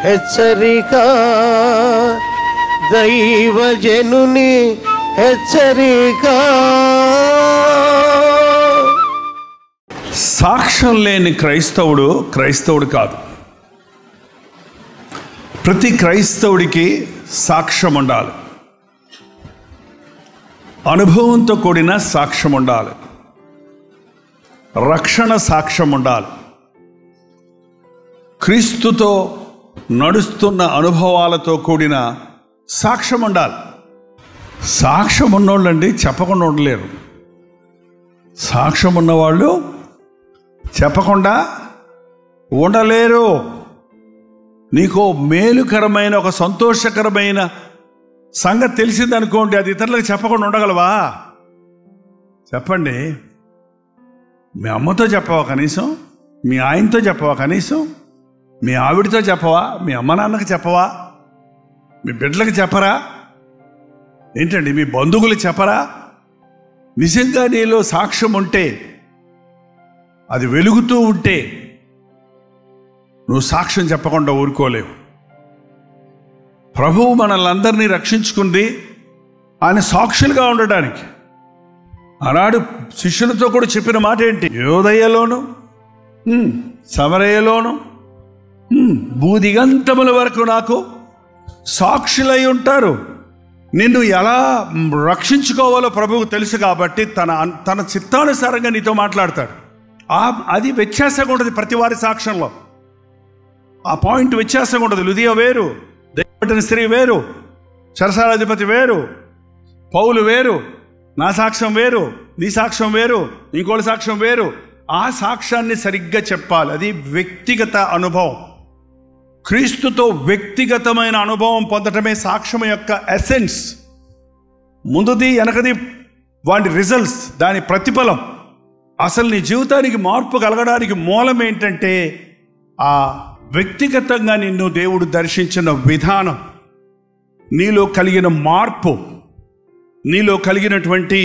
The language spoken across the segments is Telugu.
హెచ్చరిక, దైవజనుని హెచ్చరిక. సాక్ష్యం లేని క్రైస్తవుడు కాదు. ప్రతి క్రైస్తవుడికి సాక్ష్యం ఉండాలి, అనుభవంతో కూడిన సాక్ష్యం ఉండాలి, రక్షణ సాక్ష్యం ఉండాలి, క్రీస్తుతో నడుస్తున్న అనుభవాలతో కూడిన సాక్ష్యం ఉండాలి. సాక్ష్యం ఉన్నోళ్ళండి చెప్పకుండా ఉండలేరు. సాక్ష్యం ఉన్నవాళ్ళు చెప్పకుండా ఉండలేరు. నీకు మేలుకరమైన ఒక సంతోషకరమైన సంగతి తెలిసిందనుకోండి, అది ఇతరులకు చెప్పకుండా ఉండగలవా? చెప్పండి. మీ అమ్మతో చెప్పవా కనీసం? మీ ఆయనతో చెప్పవా కనీసం? మీ ఆవిడతో చెప్పవా? మీ అమ్మ నాన్నకి చెప్పవా? మీ బిడ్డలకు చెప్పరా? ఏంటండి మీ బంధువులు చెప్పరా? నిజంగా నీలో సాక్ష్యం ఉంటే, అది వెలుగుతూ ఉంటే నువ్వు సాక్ష్యం చెప్పకుండా ఊరుకోలేవు. ప్రభువు మనల్ని రక్షించుకుంది ఆయన సాక్షులుగా ఉండడానికి. ఆనాడు శిష్యులతో కూడా చెప్పిన మాట ఏంటి? యోదయలోను సమరయలోను భూదిగంతముల వరకు నాకు సాక్షులై ఉంటారు. నిన్ను ఎలా రక్షించుకోవాలో ప్రభువుకు తెలుసు కాబట్టి తన చిత్తానుసారంగా నీతో మాట్లాడతాడు. అది వ్యత్యాసంగా ఉంటుంది ప్రతి వారి సాక్ష్యంలో. ఆ పాయింట్ వ్యత్యాసంగా ఉంటుంది. లుదియ వేరు, దైవపట్టిన స్త్రీ వేరు, చెరసాలాధిపతి వేరు, పౌలు వేరు, నా సాక్ష్యం వేరు, నీ సాక్ష్యం వేరు, ఇంకోటి సాక్ష్యం వేరు. ఆ సాక్ష్యాన్ని సరిగ్గా చెప్పాలి. అది వ్యక్తిగత అనుభవం. క్రీస్తుతో వ్యక్తిగతమైన అనుభవం పొందటమే సాక్ష్యం యొక్క ఎసెన్స్. ముందుది వెనకది వాటి రిజల్ట్స్, దాని ప్రతిఫలం. అసలు నీ జీవితానికి మార్పు కలగడానికి మూలం ఏంటంటే ఆ వ్యక్తిగతంగా నిన్ను దేవుడు దర్శించిన విధానం, నీలో కలిగిన మార్పు, నీలో కలిగినటువంటి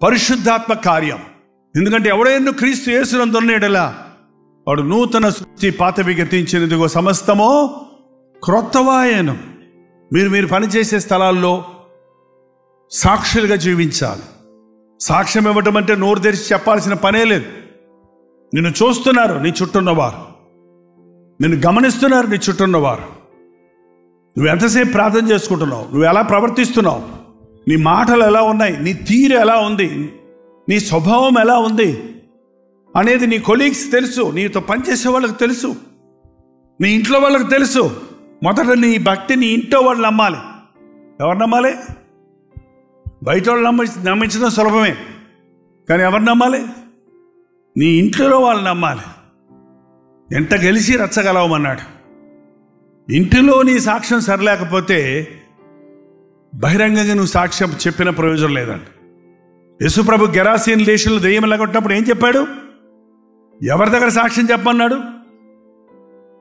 పరిశుద్ధాత్మ కార్యం. ఎందుకంటే ఎవడైనా క్రీస్తు యేసునందున్న యెడల వాడు నూతన సృష్టి, పాతవి గతించినదిగో సమస్తమో క్రొత్తవాయను. మీరు పనిచేసే స్థలాల్లో సాక్షులుగా జీవించాలి. సాక్ష్యం ఇవ్వటం అంటే నోరు తెరిచి చెప్పాల్సిన పనే లేదు. నిన్ను చూస్తున్నారు నీ చుట్టూన్నవారు, నిన్ను గమనిస్తున్నారు నీ చుట్టూన్నవారు. నువ్వు ఎంతసేపు ప్రార్థన చేసుకుంటున్నావు, నువ్వు ఎలా ప్రవర్తిస్తున్నావు, నీ మాటలు ఎలా ఉన్నాయి, నీ తీరు ఎలా ఉంది, నీ స్వభావం ఎలా ఉంది అనేది నీ కొలీగ్స్ తెలుసు, నీతో పనిచేసే వాళ్ళకి తెలుసు, నీ ఇంట్లో వాళ్ళకి తెలుసు. మొదట నీ భక్తి నీ ఇంట్లో వాళ్ళు నమ్మాలి. ఎవరు నమ్మాలి? బయట వాళ్ళు నమ్మించడం సులభమే, కానీ ఎవరు నమ్మాలి? నీ ఇంట్లో వాళ్ళు నమ్మాలి. ఎంట గెలిచి రచ్చగలవమన్నాడు. ఇంటిలో నీ సాక్ష్యం సరిలేకపోతే బహిరంగంగా నువ్వు సాక్ష్యం చెప్పిన ప్రయోజనం లేదంట. యేసుప్రభు గెరాసీన్ దేశంలో దెయ్యం కొట్టినప్పుడు ఏం చెప్పాడు? ఎవరి దగ్గర సాక్ష్యం చెప్పమన్నాడు?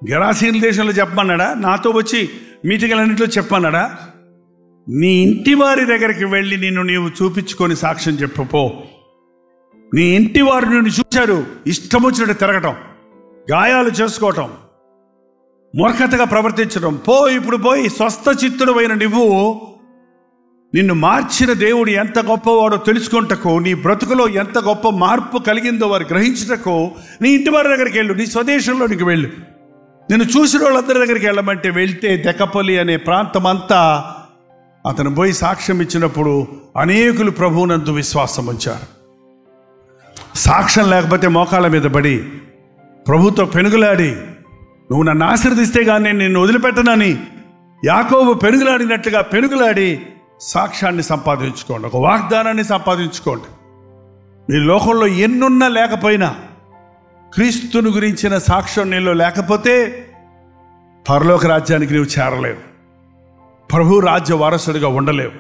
గెరాసీన్ దేశంలో చెప్పమన్నాడా? నాతో వచ్చి మీటింగ్లన్నింటిలో చెప్పమన్నాడా? నీ ఇంటి వారి దగ్గరికి వెళ్ళి నీవు చూపించుకొని సాక్ష్యం చెప్పపో. నీ ఇంటి వారు నిన్ను చూశారు, ఇష్టం వచ్చినట్టు తిరగటం, గాయాలు చేసుకోవటం, మూర్ఖతగా ప్రవర్తించడం. ఇప్పుడు పోయి స్వస్థ చిత్తుడైన నువ్వు నిన్ను మార్చిన దేవుడు ఎంత గొప్పవాడో తెలుసుకుంటకు, నీ బ్రతుకులో ఎంత గొప్ప మార్పు కలిగిందో వారు గ్రహించటకు నీ ఇంటి వారి దగ్గరికి వెళ్ళు, నీ స్వదేశంలోనికి వెళ్ళు. నిన్ను చూసిన వాళ్ళందరి దగ్గరికి వెళ్ళమంటే వెళ్తే దెకపల్లి అనే ప్రాంతం అంతా అతను పోయి సాక్ష్యం ఇచ్చినప్పుడు అనేకులు ప్రభువునందు విశ్వాసం ఉంచారు. సాక్ష్యం లేకపోతే మోకాళ్ళ మీద పడి ప్రభుతో పెనుగులాడి, నువ్వు నన్ను ఆశీర్వదిస్తే కానీ నేను నిన్ను వదిలిపెట్టనని యాకోబు పెనుగులాడినట్లుగా పెనుగులాడి సాక్ష్యాన్ని సంపాదించుకోండి, ఒక వాగ్దానాన్ని సంపాదించుకోండి. మీ లోకంలో ఎన్నున్నా లేకపోయినా క్రీస్తుని గురించిన సాక్ష్యం నీలో లేకపోతే పరలోక రాజ్యానికి నువ్వు చేరలేవు, ప్రభు రాజ్య వారసుడిగా ఉండలేవు.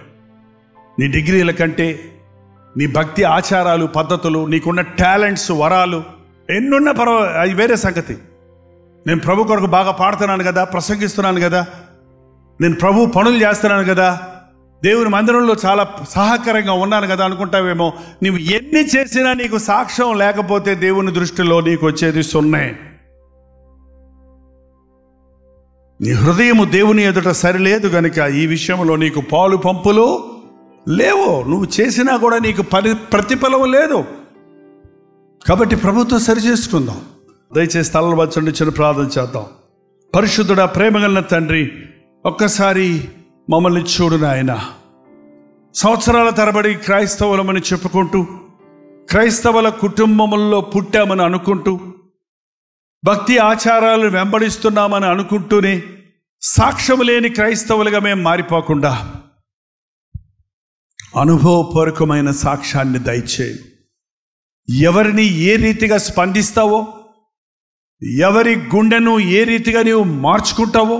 నీ డిగ్రీల కంటే నీ భక్తి ఆచారాలు పద్ధతులు, నీకున్న టాలెంట్స్ వరాలు ఎన్నున్న అది వేరే సంగతి. నేను ప్రభు కొరకు బాగా పాడుతున్నాను కదా, ప్రసంగిస్తున్నాను కదా, నేను ప్రభు పనులు చేస్తున్నాను కదా, దేవుని మందిరంలో చాలా సహకారంగా ఉన్నాను కదా అనుకుంటావేమో. నువ్వు ఎన్ని చేసినా నీకు సాక్ష్యం లేకపోతే దేవుని దృష్టిలో నీకు వచ్చేది సున్నే. నీ హృదయము దేవుని ఎదుట సరిలేదు గనుక ఈ విషయంలో నీకు పాలు పంపులు లేవు. నువ్వు చేసినా కూడా నీకు ప్రతిఫలం లేదు. కాబట్టి ప్రభుత్వం సరి చేసుకుందాం. దయచేసి తలలు వచ్చండి, చిన్న ప్రార్థన చేద్దాం. పరిశుద్ధుడా, ప్రేమగల తండ్రి, ఒక్కసారి మమ్మల్ని చూడు నాయన. సంవత్సరాల తరబడి క్రైస్తవులమని చెప్పుకుంటూ, క్రైస్తవుల కుటుంబముల్లో పుట్టామని అనుకుంటూ, భక్తి ఆచారాలను వెంబడిస్తున్నామని అనుకుంటూనే సాక్ష్యం లేని క్రైస్తవులుగా మేము మారిపోకుండా అనుభవపూర్వకమైన సాక్ష్యాన్ని దయచేయి. ఎవరిని ఏ రీతిగా స్పందిస్తావో, ఎవరి గుండెను ఏ రీతిగా నీవు మార్చుకుంటావో,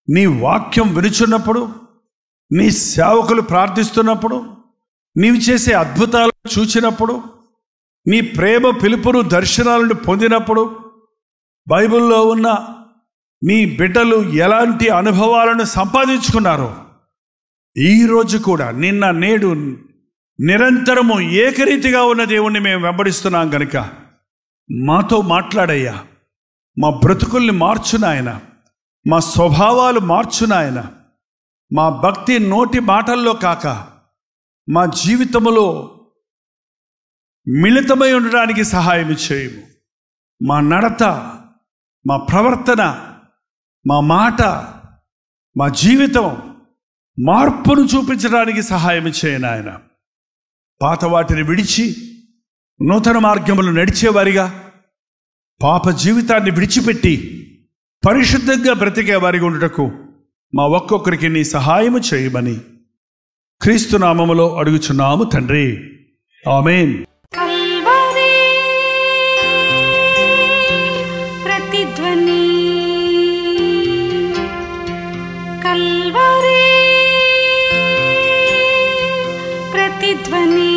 నీ వాక్యం వినుచున్నప్పుడు, నీ సేవకులు ప్రార్థిస్తున్నప్పుడు, నీవు చేసే అద్భుతాలను చూచినప్పుడు, నీ ప్రేమ పిలుపును దర్శనాలను పొందినప్పుడు, బైబిల్లో ఉన్న నీ బిడ్డలు ఎలాంటి అనుభవాలను సంపాదించుకున్నారో, ఈరోజు కూడా నిన్న నేడు నిరంతరము ఏకరీతిగా ఉన్న దేవుణ్ణి మేము వెంబడిస్తున్నాం కనుక మాతో మాట్లాడయ్యా. మా బ్రతుకుల్ని మార్చునాయన, మా స్వభావాలు మార్చునాయన. మా భక్తి నోటి మాటల్లో కాక మా జీవితంలో మిళితమై ఉండడానికి సహాయం చేయము. మా నడత, మా ప్రవర్తన, మా మాట, మా జీవితం మార్పును చూపించడానికి సహాయం చేయను ఆయన. పాత వాటిని విడిచి నూతన మార్గములు నడిచేవారిగా, పాప జీవితాన్ని విడిచిపెట్టి పరిశుద్ధంగా బ్రతికే వారిగా ఉండుటకు మా ఒక్కొక్కరికి నీ సహాయము చేయమని క్రీస్తు నామములో అడుగుచున్నాము తండ్రి, ఆమేన్. ప్రతిధ్వని కల్వరి ప్రతిధ్వని